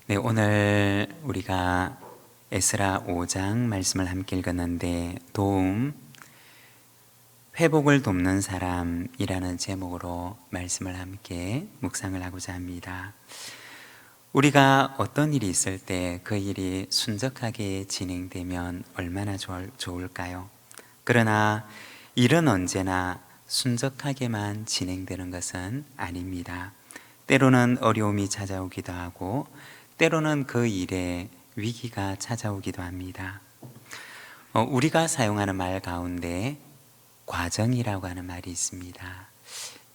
네, 오늘 우리가 에스라 5장 말씀을 함께 읽었는데 도움, 회복을 돕는 사람이라는 제목으로 말씀을 함께 묵상을 하고자 합니다. 우리가 어떤 일이 있을 때 그 일이 순적하게 진행되면 얼마나 좋을까요? 그러나 일은 언제나 순적하게만 진행되는 것은 아닙니다. 때로는 어려움이 찾아오기도 하고 때로는 그 일에 위기가 찾아오기도 합니다. 우리가 사용하는 말 가운데 과정이라고 하는 말이 있습니다.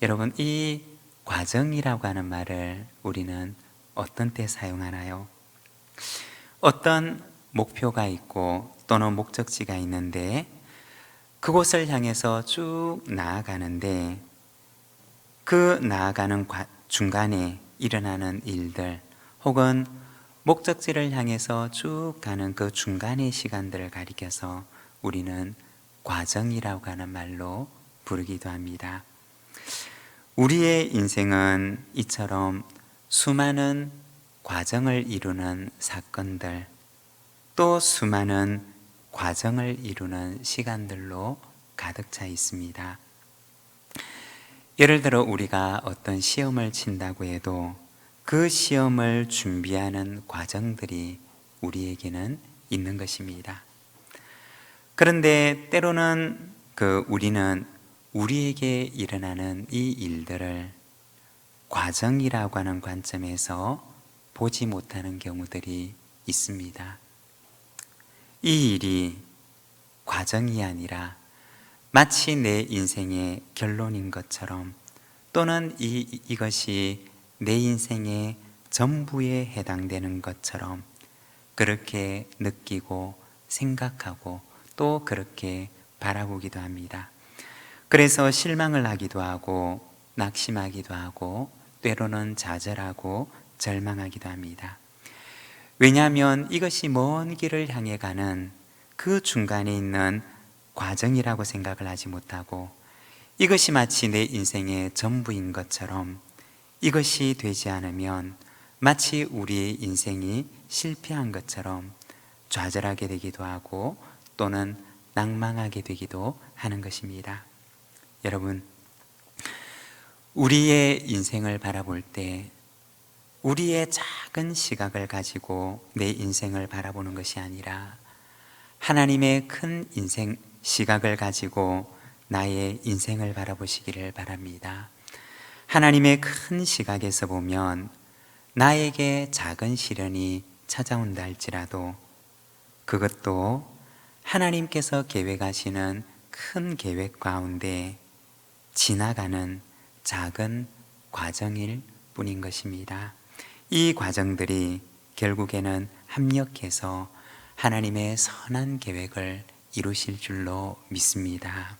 여러분, 이 과정이라고 하는 말을 우리는 어떤 때 사용하나요? 어떤 목표가 있고 또는 목적지가 있는데 그곳을 향해서 쭉 나아가는데 그 나아가는 중간에 일어나는 일들 혹은 목적지를 향해서 쭉 가는 그 중간의 시간들을 가리켜서 우리는 과정이라고 하는 말로 부르기도 합니다. 우리의 인생은 이처럼 수많은 과정을 이루는 사건들, 또 수많은 과정을 이루는 시간들로 가득 차 있습니다. 예를 들어 우리가 어떤 시험을 친다고 해도 그 시험을 준비하는 과정들이 우리에게는 있는 것입니다. 그런데 때로는 우리는 우리에게 일어나는 이 일들을 과정이라고 하는 관점에서 보지 못하는 경우들이 있습니다. 이 일이 과정이 아니라 마치 내 인생의 결론인 것처럼 또는 이것이 내 인생의 전부에 해당되는 것처럼 그렇게 느끼고 생각하고 또 그렇게 바라보기도 합니다. 그래서 실망을 하기도 하고 낙심하기도 하고 때로는 좌절하고 절망하기도 합니다. 왜냐하면 이것이 먼 길을 향해 가는 그 중간에 있는 과정이라고 생각을 하지 못하고 이것이 마치 내 인생의 전부인 것처럼 이것이 되지 않으면 마치 우리의 인생이 실패한 것처럼 좌절하게 되기도 하고 또는 낭망하게 되기도 하는 것입니다. 여러분, 우리의 인생을 바라볼 때 우리의 작은 시각을 가지고 내 인생을 바라보는 것이 아니라 하나님의 큰 인생 시각을 가지고 나의 인생을 바라보시기를 바랍니다. 하나님의 큰 시각에서 보면 나에게 작은 시련이 찾아온다 할지라도 그것도 하나님께서 계획하시는 큰 계획 가운데 지나가는 작은 과정일 뿐인 것입니다. 이 과정들이 결국에는 합력해서 하나님의 선한 계획을 이루실 줄로 믿습니다.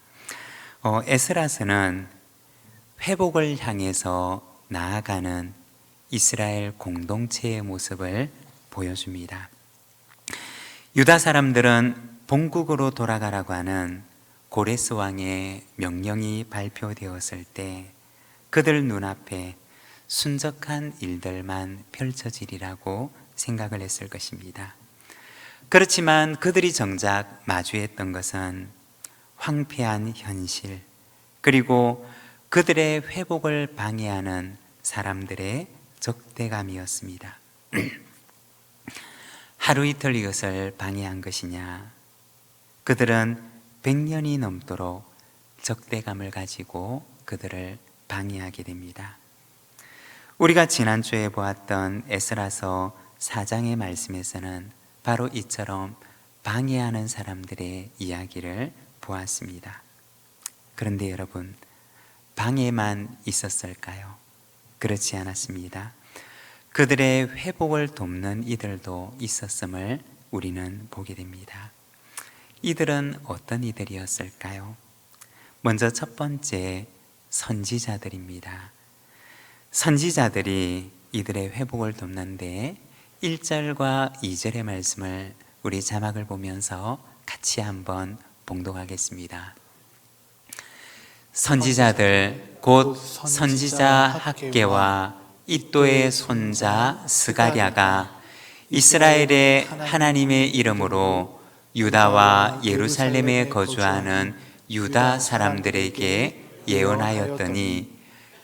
에스라서는 회복을 향해서 나아가는 이스라엘 공동체의 모습을 보여줍니다. 유다 사람들은 본국으로 돌아가라고 하는 고레스 왕의 명령이 발표되었을 때 그들 눈앞에 순적한 일들만 펼쳐지리라고 생각을 했을 것입니다. 그렇지만 그들이 정작 마주했던 것은 황폐한 현실, 그리고 그들의 회복을 방해하는 사람들의 적대감이었습니다. 하루 이틀 이것을 방해한 것이냐? 그들은 100년이 넘도록 적대감을 가지고 그들을 방해하게 됩니다. 우리가 지난주에 보았던 에스라서 4장의 말씀에서는 바로 이처럼 방해하는 사람들의 이야기를 보았습니다. 그런데 여러분, 방해만 있었을까요? 그렇지 않았습니다. 그들의 회복을 돕는 이들도 있었음을 우리는 보게 됩니다. 이들은 어떤 이들이었을까요? 먼저 첫 번째, 선지자들입니다. 선지자들이 이들의 회복을 돕는데 1절과 2절의 말씀을 우리 자막을 보면서 같이 한번 봉독하겠습니다. 선지자들 곧 선지자 학개와 이도의 손자 스가랴가 이스라엘의 하나님의 이름으로 유다와 예루살렘에 거주하는 유다 사람들에게 예언하였더니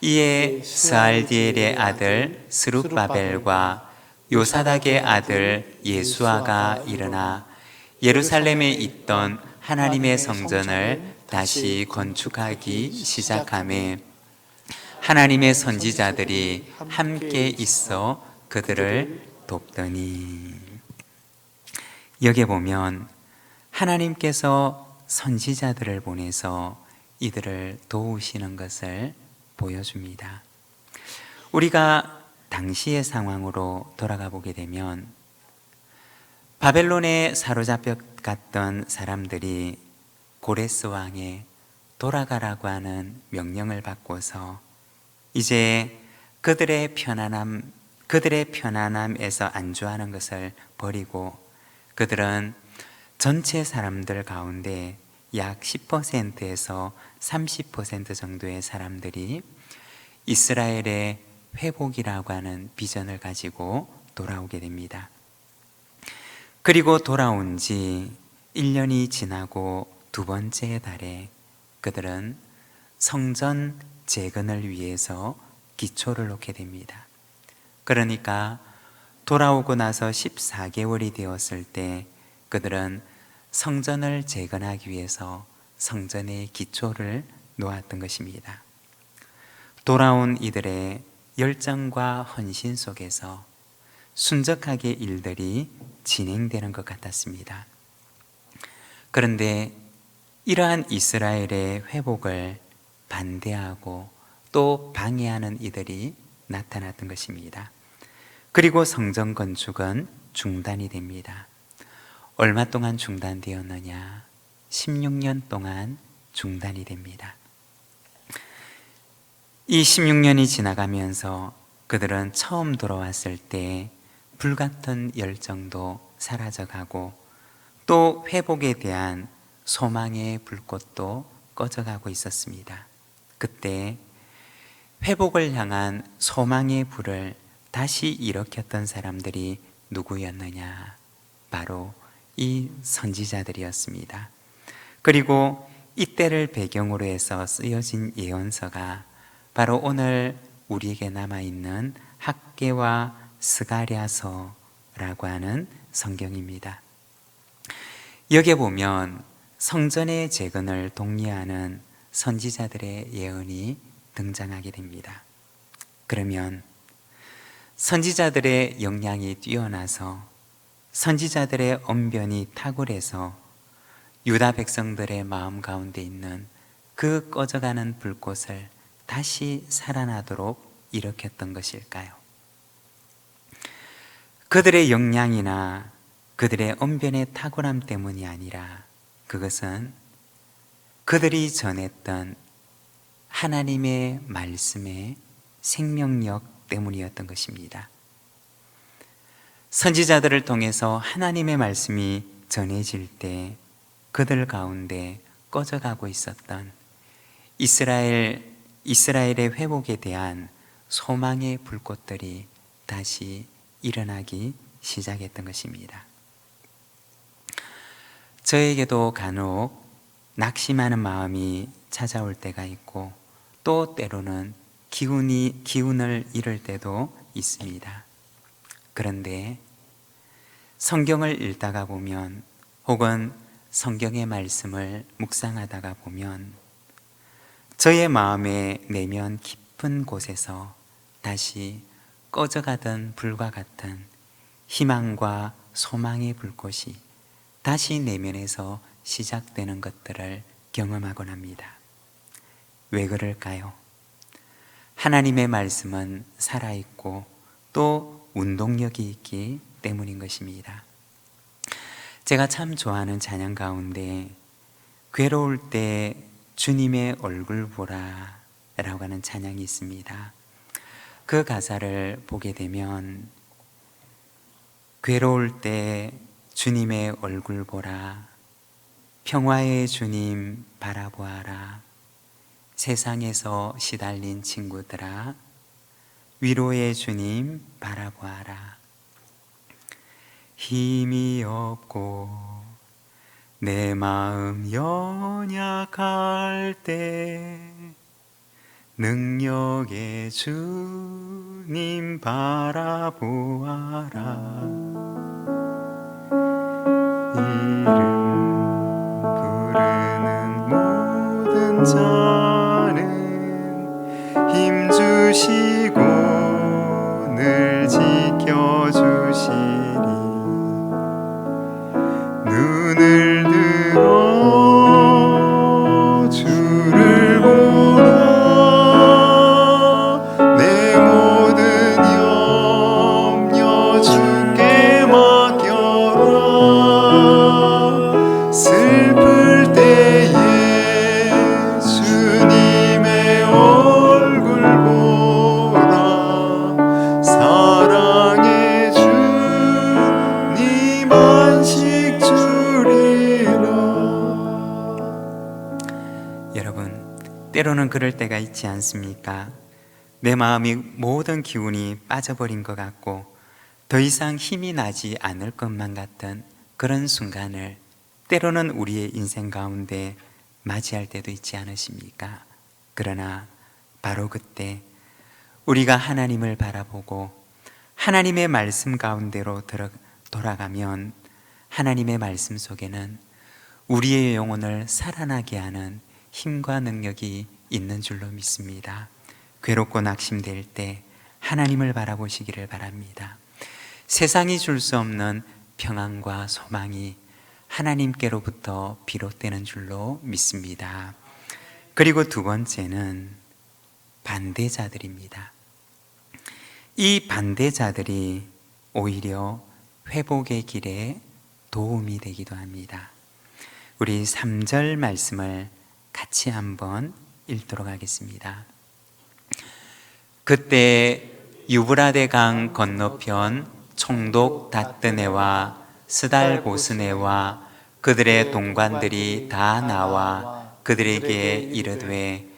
이에 스알디엘의 아들 스룹바벨과 요사닥의 아들 예수아가 일어나 예루살렘에 있던 하나님의 성전을 다시 건축하기 시작하며 하나님의 선지자들이 함께 있어 그들을 돕더니. 여기에 보면 하나님께서 선지자들을 보내서 이들을 도우시는 것을 보여줍니다. 우리가 당시의 상황으로 돌아가 보게 되면 바벨론에 사로잡혀갔던 사람들이 고레스 왕의 돌아가라고 하는 명령을 받고서 이제 그들의 편안함에서 안주하는 것을 버리고 그들은 전체 사람들 가운데 약 10%에서 30% 정도의 사람들이 이스라엘의 회복이라고 하는 비전을 가지고 돌아오게 됩니다. 그리고 돌아온 지 1년이 지나고 두 번째 달에 그들은 성전 재건을 위해서 기초를 놓게 됩니다. 그러니까 돌아오고 나서 14개월이 되었을 때 그들은 성전을 재건하기 위해서 성전의 기초를 놓았던 것입니다. 돌아온 이들의 열정과 헌신 속에서 순적하게 일들이 진행되는 것 같았습니다. 그런데 이러한 이스라엘의 회복을 반대하고 또 방해하는 이들이 나타났던 것입니다. 그리고 성전 건축은 중단이 됩니다. 얼마 동안 중단되었느냐? 16년 동안 중단이 됩니다. 이 16년이 지나가면서 그들은 처음 돌아왔을 때 불같은 열정도 사라져가고 또 회복에 대한 소망의 불꽃도 꺼져가고 있었습니다. 그때 회복을 향한 소망의 불을 다시 일으켰던 사람들이 누구였느냐? 바로 이 선지자들이었습니다. 그리고 이때를 배경으로 해서 쓰여진 예언서가 바로 오늘 우리에게 남아있는 학개와 스가랴서라고 하는 성경입니다. 여기에 보면 성전의 재건을 독려하는 선지자들의 예언이 등장하게 됩니다. 그러면 선지자들의 역량이 뛰어나서 선지자들의 언변이 탁월해서 유다 백성들의 마음 가운데 있는 그 꺼져가는 불꽃을 다시 살아나도록 일으켰던 것일까요? 그들의 역량이나 그들의 언변의 탁월함 때문이 아니라 그것은 그들이 전했던 하나님의 말씀의 생명력 때문이었던 것입니다. 선지자들을 통해서 하나님의 말씀이 전해질 때 그들 가운데 꺼져가고 있었던 이스라엘의 회복에 대한 소망의 불꽃들이 다시 일어나기 시작했던 것입니다. 저에게도 간혹 낙심하는 마음이 찾아올 때가 있고 또 때로는 기운을 잃을 때도 있습니다. 그런데 성경을 읽다가 보면 혹은 성경의 말씀을 묵상하다가 보면 저의 마음의 내면 깊은 곳에서 다시 꺼져가던 불과 같은 희망과 소망의 불꽃이 다시 내면에서 시작되는 것들을 경험하곤 합니다. 왜 그럴까요? 하나님의 말씀은 살아있고 또 운동력이 있기 때문인 것입니다. 제가 참 좋아하는 찬양 가운데 괴로울 때 주님의 얼굴 보라 라고 하는 찬양이 있습니다. 그 가사를 보게 되면 괴로울 때 주님의 얼굴 보라, 평화의 주님 바라보아라, 세상에서 시달린 친구들아 위로의 주님 바라보아라. 힘이 없고 내 마음 연약할 때 능력의 주님 바라보아라. 이름 부르는 모든 자는 힘 주시고 늘 지켜주시리. 눈을 들어 주를 보라. 내 모든 염려 주께 맡겨라. 슬플 때에 주님의 얼굴 보라. 사랑의 주님 안식 주리라. 여러분, 때로는 그럴 때가 있지 않습니까? 내 마음이 모든 기운이 빠져버린 것 같고 더 이상 힘이 나지 않을 것만 같은 그런 순간을 때로는 우리의 인생 가운데 맞이할 때도 있지 않으십니까? 그러나 바로 그때 우리가 하나님을 바라보고 하나님의 말씀 가운데로 돌아가면 하나님의 말씀 속에는 우리의 영혼을 살아나게 하는 힘과 능력이 있는 줄로 믿습니다. 괴롭고 낙심될 때 하나님을 바라보시기를 바랍니다. 세상이 줄 수 없는 평안과 소망이 하나님께로부터 비롯되는 줄로 믿습니다. 그리고 두 번째는 반대자들입니다. 이 반대자들이 오히려 회복의 길에 도움이 되기도 합니다. 우리 3절 말씀을 같이 한번 읽도록 하겠습니다. 그때 유브라데 강 건너편 총독 다뜨네와 스달보스네와 그들의 동관들이 다 나와 그들에게 이르되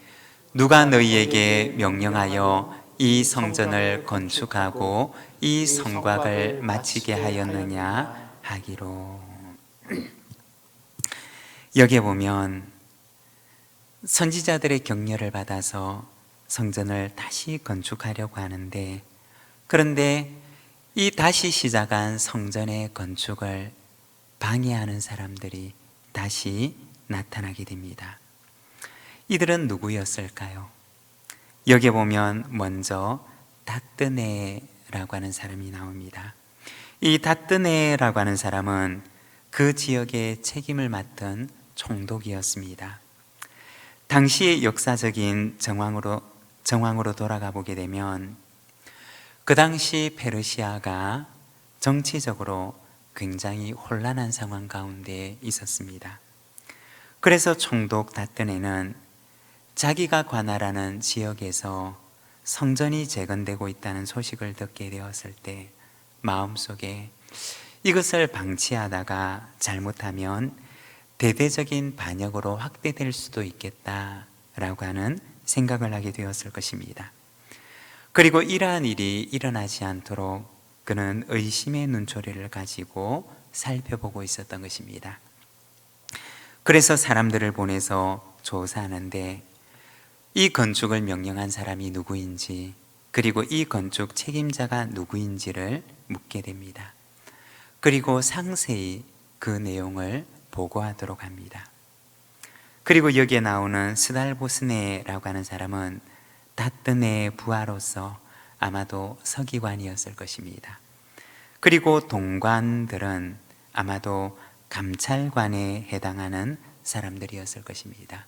누가 너희에게 명령하여 이 성전을 건축하고 이 성곽을 마치게 하였느냐 하기로. 여기에 보면 선지자들의 격려를 받아서 성전을 다시 건축하려고 하는데, 그런데 이 다시 시작한 성전의 건축을 방해하는 사람들이 다시 나타나게 됩니다. 이들은 누구였을까요? 여기에 보면 먼저 다뜨네라고 하는 사람이 나옵니다. 이 다뜨네라고 하는 사람은 그 지역의 책임을 맡은 총독이었습니다. 당시의 역사적인 정황으로 돌아가 보게 되면 그 당시 페르시아가 정치적으로 굉장히 혼란한 상황 가운데 있었습니다. 그래서 총독 다뜨네는 자기가 관할하는 지역에서 성전이 재건되고 있다는 소식을 듣게 되었을 때 마음속에 이것을 방치하다가 잘못하면 대대적인 반역으로 확대될 수도 있겠다라고 하는 생각을 하게 되었을 것입니다. 그리고 이러한 일이 일어나지 않도록 그는 의심의 눈초리를 가지고 살펴보고 있었던 것입니다. 그래서 사람들을 보내서 조사하는데 이 건축을 명령한 사람이 누구인지, 그리고 이 건축 책임자가 누구인지를 묻게 됩니다. 그리고 상세히 그 내용을 보고하도록 합니다. 그리고 여기에 나오는 스달보스네라고 하는 사람은 다뜨네의 부하로서 아마도 서기관이었을 것입니다. 그리고 동관들은 아마도 감찰관에 해당하는 사람들이었을 것입니다.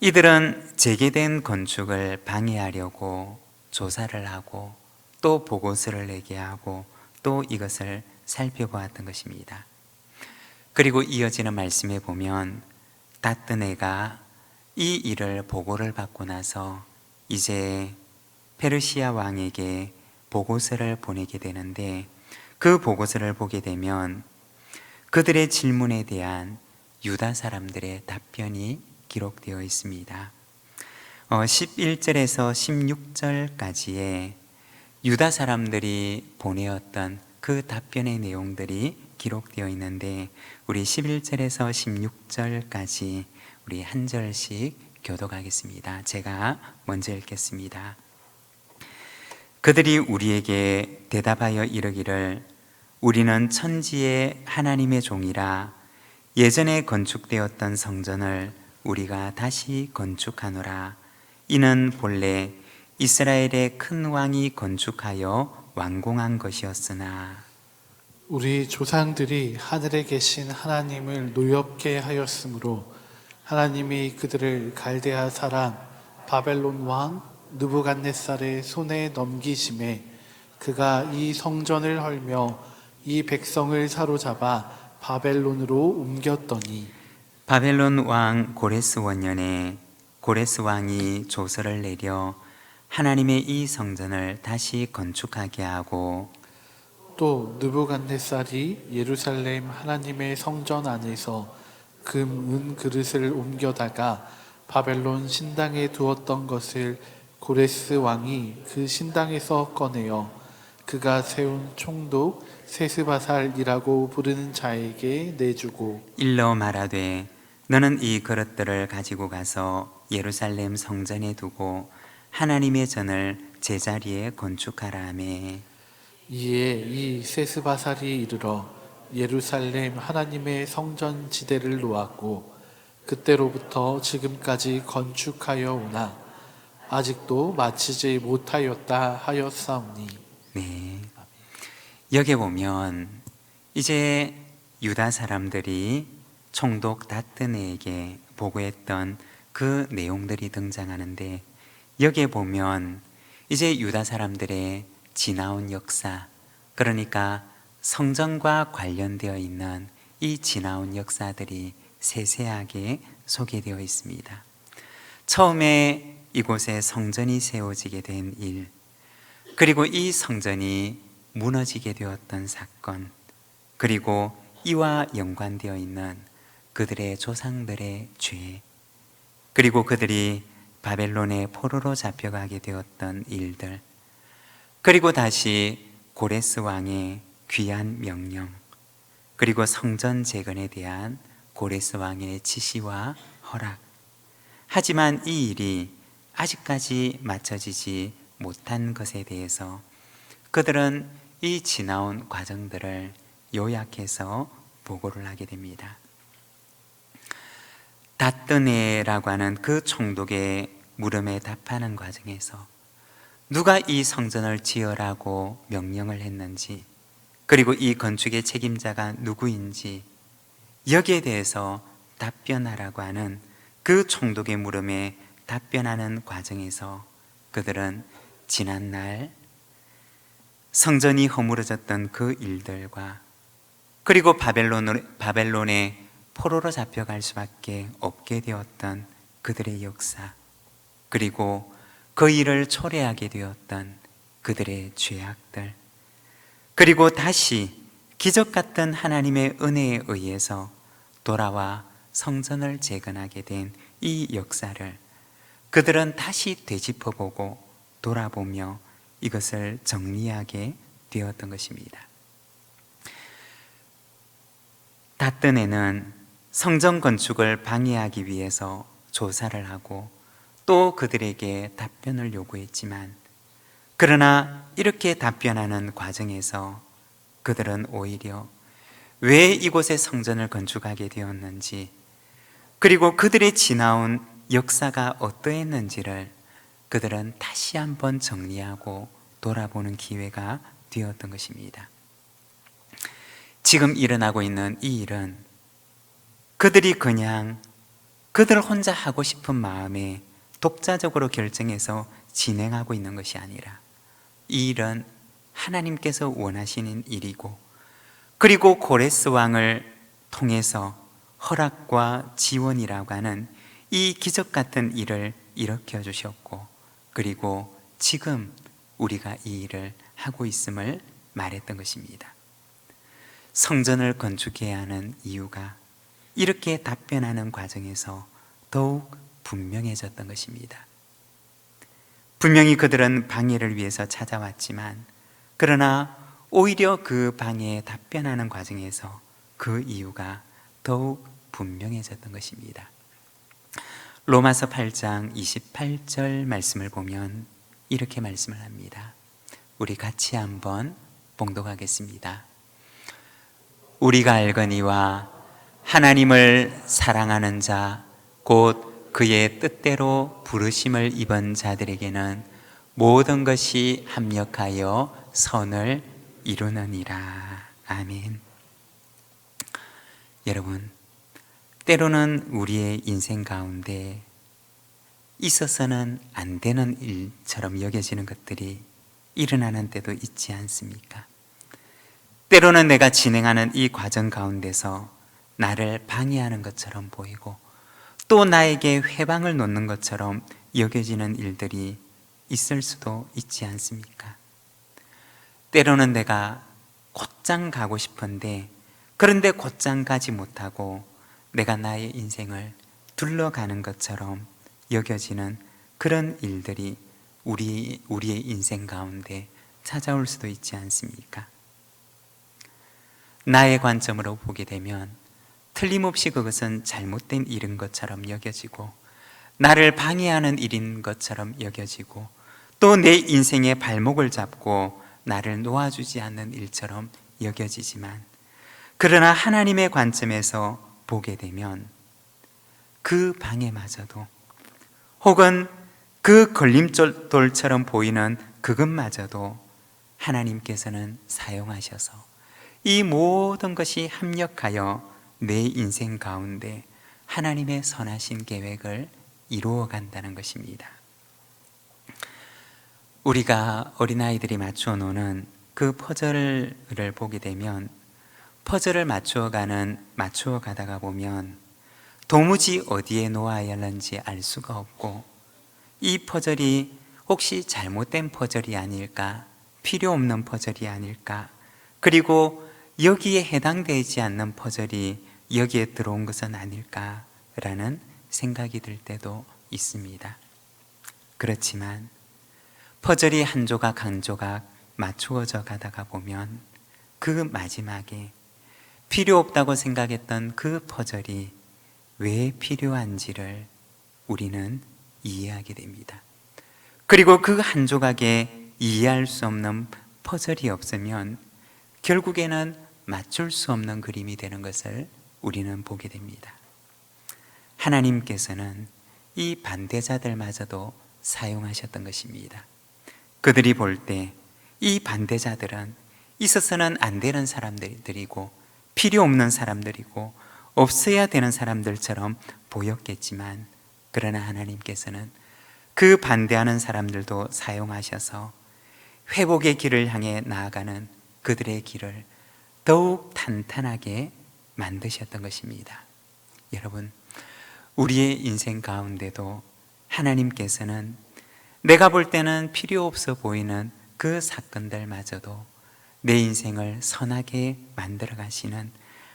이들은 재개된 건축을 방해하려고 조사를 하고 또 보고서를 내게 하고 또 이것을 살펴보았던 것입니다. 그리고 이어지는 말씀에 보면 다뜨네가 이 일을 보고를 받고 나서 이제 페르시아 왕에게 보고서를 보내게 되는데, 그 보고서를 보게 되면 그들의 질문에 대한 유다 사람들의 답변이 기록되어 있습니다. 11절에서 16절까지의 유다 사람들이 보내었던 그 그 답변의 내용들이 기록되어 있는데 우리 11절에서 16절까지 우리 한 절씩 교독하겠습니다. 제가 먼저 읽겠습니다. 그들이 우리에게 대답하여 이르기를 우리는 천지의 하나님의 종이라 예전에 건축되었던 성전을 우리가 다시 건축하노라. 이는 본래 이스라엘의 큰 왕이 건축하여 완공한 것이었으나 우리 조상들이 하늘에 계신 하나님을 노엽게 하였으므로 하나님이 그들을 갈대아 사람 바벨론 왕 느부갓네살의 손에 넘기심에 그가 이 성전을 헐며 이 백성을 사로잡아 바벨론으로 옮겼더니 바벨론 왕 고레스 원년에 고레스 왕이 조서를 내려 하나님의 이 성전을 다시 건축하게 하고 또 느부갓네살이 예루살렘 하나님의 성전 안에서 금, 은 그릇을 옮겨다가 바벨론 신당에 두었던 것을 고레스 왕이 그 신당에서 꺼내어 그가 세운 총독 세스바살이라고 부르는 자에게 내주고 일러 말하되 너는 이 그릇들을 가지고 가서 예루살렘 성전에 두고 하나님의 전을 제자리에 건축하라 하매 이에 이 세스바살이 이르러 예루살렘 하나님의 성전 지대를 놓았고 그때로부터 지금까지 건축하여 오나 아직도 마치지 못하였다 하였사오니. 네. 여기 보면 이제 유다 사람들이 총독 다뜨네에게 보고했던 그 내용들이 등장하는데 여기에 보면 이제 유다 사람들의 지나온 역사, 그러니까 성전과 관련되어 있는 이 지나온 역사들이 세세하게 소개되어 있습니다. 처음에 이곳에 성전이 세워지게 된 일, 그리고 이 성전이 무너지게 되었던 사건, 그리고 이와 연관되어 있는 그들의 조상들의 죄, 그리고 그들이 바벨론의 포로로 잡혀가게 되었던 일들, 그리고 다시 고레스 왕의 귀한 명령, 그리고 성전 재건에 대한 고레스 왕의 지시와 허락. 하지만 이 일이 아직까지 맞춰지지 못한 것에 대해서 그들은 이 지나온 과정들을 요약해서 보고를 하게 됩니다. 다뜨네라고 하는 그 총독의 물음에 답하는 과정에서 누가 이 성전을 지으라고 명령을 했는지, 그리고 이 건축의 책임자가 누구인지 여기에 대해서 답변하라고 하는 그 총독의 물음에 답변하는 과정에서 그들은 지난날 성전이 허물어졌던 그 일들과 그리고 바벨론의 포로로 잡혀갈 수밖에 없게 되었던 그들의 역사, 그리고 그 일을 초래하게 되었던 그들의 죄악들, 그리고 다시 기적 같은 하나님의 은혜에 의해서 돌아와 성전을 재건하게 된 이 역사를 그들은 다시 되짚어보고 돌아보며 이것을 정리하게 되었던 것입니다. 다뜨네는 성전 건축을 방해하기 위해서 조사를 하고 또 그들에게 답변을 요구했지만, 그러나 이렇게 답변하는 과정에서 그들은 오히려 왜 이곳에 성전을 건축하게 되었는지, 그리고 그들의 지나온 역사가 어떠했는지를 그들은 다시 한번 정리하고 돌아보는 기회가 되었던 것입니다. 지금 일어나고 있는 이 일은 그들이 그냥 그들 혼자 하고 싶은 마음에 독자적으로 결정해서 진행하고 있는 것이 아니라 이 일은 하나님께서 원하시는 일이고, 그리고 고레스 왕을 통해서 허락과 지원이라고 하는 이 기적 같은 일을 일으켜 주셨고, 그리고 지금 우리가 이 일을 하고 있음을 말했던 것입니다. 성전을 건축해야 하는 이유가 이렇게 답변하는 과정에서 더욱 분명해졌던 것입니다. 분명히 그들은 방해를 위해서 찾아왔지만, 그러나 오히려 그 방에 답변하는 과정에서 그 이유가 더욱 분명해졌던 것입니다. 로마서 8장 28절 말씀을 보면 이렇게 말씀을 합니다. 우리 같이 한번 봉독하겠습니다. 우리가 알거니와 하나님을 사랑하는 자 곧 그의 뜻대로 부르심을 입은 자들에게는 모든 것이 합력하여 선을 이루느니라. 아멘. 여러분, 때로는 우리의 인생 가운데 있어서는 안 되는 일처럼 여겨지는 것들이 일어나는 때도 있지 않습니까? 때로는 내가 진행하는 이 과정 가운데서 나를 방해하는 것처럼 보이고 또 나에게 회방을 놓는 것처럼 여겨지는 일들이 있을 수도 있지 않습니까? 때로는 내가 곧장 가고 싶은데 그런데 곧장 가지 못하고 내가 나의 인생을 둘러가는 것처럼 여겨지는 그런 일들이 우리의 인생 가운데 찾아올 수도 있지 않습니까? 나의 관점으로 보게 되면 틀림없이 그것은 잘못된 일인 것처럼 여겨지고 나를 방해하는 일인 것처럼 여겨지고 또 내 인생의 발목을 잡고 나를 놓아주지 않는 일처럼 여겨지지만 그러나 하나님의 관점에서 보게 되면 그 방해마저도 혹은 그 걸림돌처럼 보이는 그것마저도 하나님께서는 사용하셔서 이 모든 것이 합력하여 내 인생 가운데 하나님의 선하신 계획을 이루어 간다는 것입니다. 우리가 어린아이들이 맞추어 노는 그 퍼즐을 보게 되면 퍼즐을 맞추어 가다가 보면 도무지 어디에 놓아야 하는지 알 수가 없고 이 퍼즐이 혹시 잘못된 퍼즐이 아닐까, 필요 없는 퍼즐이 아닐까, 그리고 여기에 해당되지 않는 퍼즐이 여기에 들어온 것은 아닐까라는 생각이 들 때도 있습니다. 그렇지만 퍼즐이 한 조각 한 조각 맞추어져 가다가 보면 그 마지막에 필요 없다고 생각했던 그 퍼즐이 왜 필요한지를 우리는 이해하게 됩니다. 그리고 그 한 조각에 이해할 수 없는 퍼즐이 없으면 결국에는 맞출 수 없는 그림이 되는 것을 우리는 보게 됩니다. 하나님께서는 이 반대자들마저도 사용하셨던 것입니다. 그들이 볼 때 이 반대자들은 있어서는 안 되는 사람들이고 필요 없는 사람들이고 없어야 되는 사람들처럼 보였겠지만 그러나 하나님께서는 그 반대하는 사람들도 사용하셔서 회복의 길을 향해 나아가는 그들의 길을 더욱 탄탄하게 만드셨던 것입니다. 여러분, 우리의 인생 가운데도 하나님께서는 내가 볼 때는 필요 없어 보이는 그 사건들마저도 내 인생을 선하게 만들어 가시는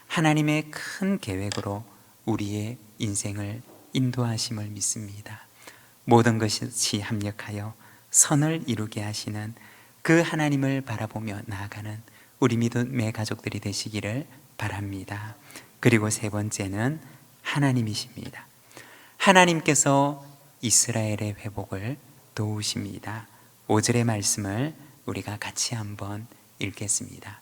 하나님의 큰 계획으로 우리의 인생을 인도하심을 믿습니다. 모든 것이 합력하여 선을 이루게 하시는 그 하나님을 바라보며 나아가는 우리 믿음의 가족들이 되시기를 바랍니다. 그리고 세 번째는 하나님이십니다. 하나님께서 이스라엘의 회복을 도우십니다. 5절의 말씀을 우리가 같이 한번 읽겠습니다.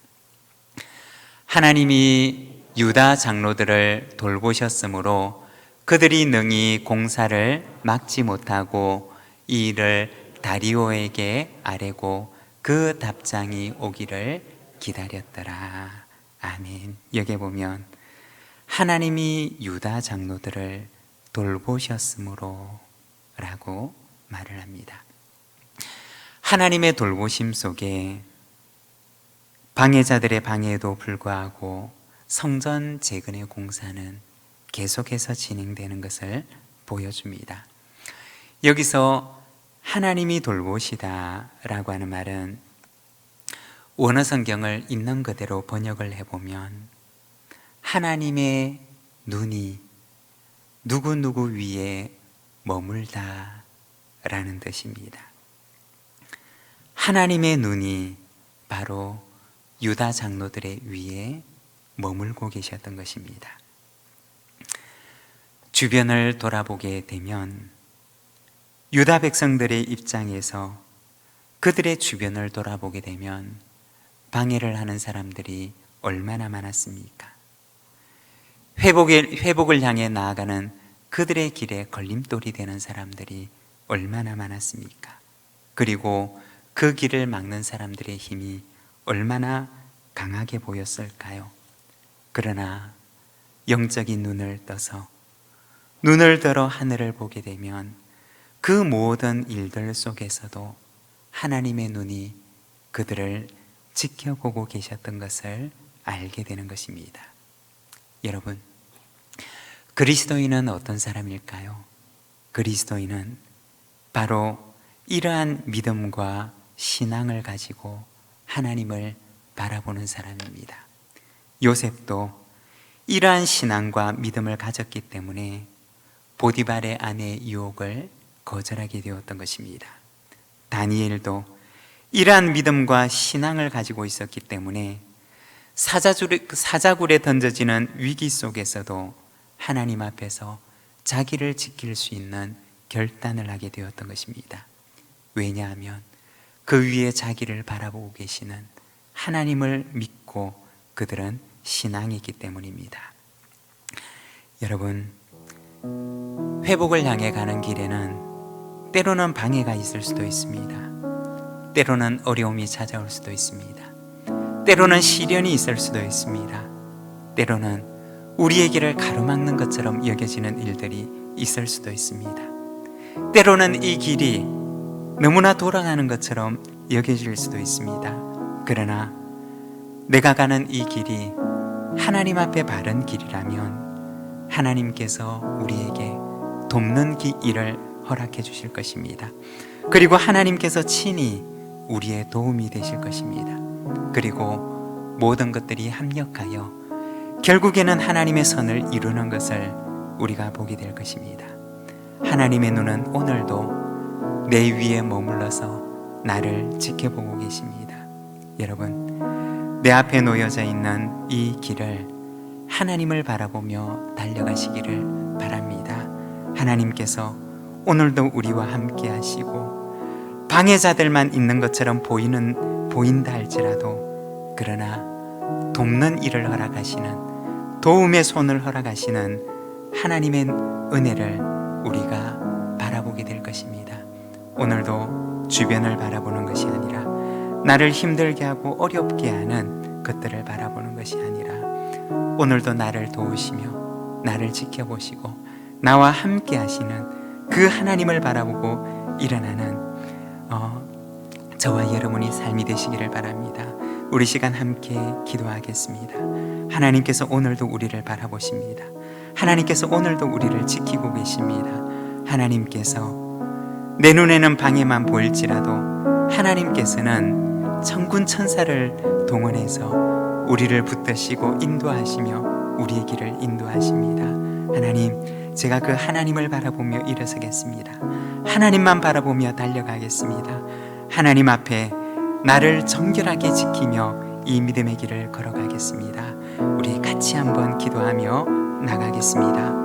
하나님이 유다 장로들을 돌보셨으므로 그들이 능히 공사를 막지 못하고 이 일을 다리오에게 아뢰고 그 답장이 오기를 기다렸더라. 아멘. 여기 보면 하나님이 유다 장로들을 돌보셨으므로 라고 말을 합니다. 하나님의 돌보심 속에 방해자들의 방해에도 불구하고 성전 재건의 공사는 계속해서 진행되는 것을 보여줍니다. 여기서 하나님이 돌보시다라고 하는 말은 원어 성경을 있는 그대로 번역을 해보면 하나님의 눈이 누구누구 위에 머물다 라는 뜻입니다. 하나님의 눈이 바로 유다 장로들의 위에 머물고 계셨던 것입니다. 주변을 돌아보게 되면 유다 백성들의 입장에서 그들의 주변을 돌아보게 되면 방해를 하는 사람들이 얼마나 많았습니까? 회복을 향해 나아가는 그들의 길에 걸림돌이 되는 사람들이 얼마나 많았습니까? 그리고 그 길을 막는 사람들의 힘이 얼마나 강하게 보였을까요? 그러나 영적인 눈을 떠서 눈을 들어 하늘을 보게 되면 그 모든 일들 속에서도 하나님의 눈이 그들을 지켜보고 계셨던 것을 알게 되는 것입니다. 여러분, 그리스도인은 어떤 사람일까요? 그리스도인은 바로 이러한 믿음과 신앙을 가지고 하나님을 바라보는 사람입니다. 요셉도 이러한 신앙과 믿음을 가졌기 때문에 보디발의 아내의 유혹을 거절하게 되었던 것입니다. 다니엘도 이러한 믿음과 신앙을 가지고 있었기 때문에 사자굴에 던져지는 위기 속에서도 하나님 앞에서 자기를 지킬 수 있는 결단을 하게 되었던 것입니다. 왜냐하면 그 위에 자기를 바라보고 계시는 하나님을 믿고 그들은 신앙이 있기 때문입니다. 여러분, 회복을 향해 가는 길에는 때로는 방해가 있을 수도 있습니다. 때로는 어려움이 찾아올 수도 있습니다. 때로는 시련이 있을 수도 있습니다. 때로는 우리의 길을 가로막는 것처럼 여겨지는 일들이 있을 수도 있습니다. 때로는 이 길이 너무나 돌아가는 것처럼 여겨질 수도 있습니다. 그러나 내가 가는 이 길이 하나님 앞에 바른 길이라면 하나님께서 우리에게 돕는 일을 허락해 주실 것입니다. 그리고 하나님께서 친히 우리의 도움이 되실 것입니다. 그리고 모든 것들이 합력하여 결국에는 하나님의 선을 이루는 것을 우리가 보게 될 것입니다. 하나님의 눈은 오늘도 내 위에 머물러서 나를 지켜보고 계십니다. 여러분, 내 앞에 놓여져 있는 이 길을 하나님을 바라보며 달려가시기를 바랍니다. 하나님께서 오늘도 우리와 함께 하시고 방해자들만 있는 것처럼 보인다 할지라도 그러나 돕는 일을 허락하시는, 도움의 손을 허락하시는 하나님의 은혜를 우리가 바라보게 될 것입니다. 오늘도 주변을 바라보는 것이 아니라 나를 힘들게 하고 어렵게 하는 것들을 바라보는 것이 아니라 오늘도 나를 도우시며 나를 지켜보시고 나와 함께 하시는 그 하나님을 바라보고 일어나는 저와 여러분이 삶이 되시기를 바랍니다. 우리 시간 함께 기도하겠습니다. 하나님께서 오늘도 우리를 바라보십니다. 하나님께서 오늘도 우리를 지키고 계십니다. 하나님께서 내 눈에는 방해만 보일지라도 하나님께서는 천군 천사를 동원해서 우리를 붙드시고 인도하시며 우리의 길을 인도하십니다. 하나님, 제가 그 하나님을 바라보며 일어서겠습니다. 하나님만 바라보며 달려가겠습니다. 하나님 앞에 나를 정결하게 지키며 이 믿음의 길을 걸어가겠습니다. 우리 같이 한번 기도하며 나가겠습니다.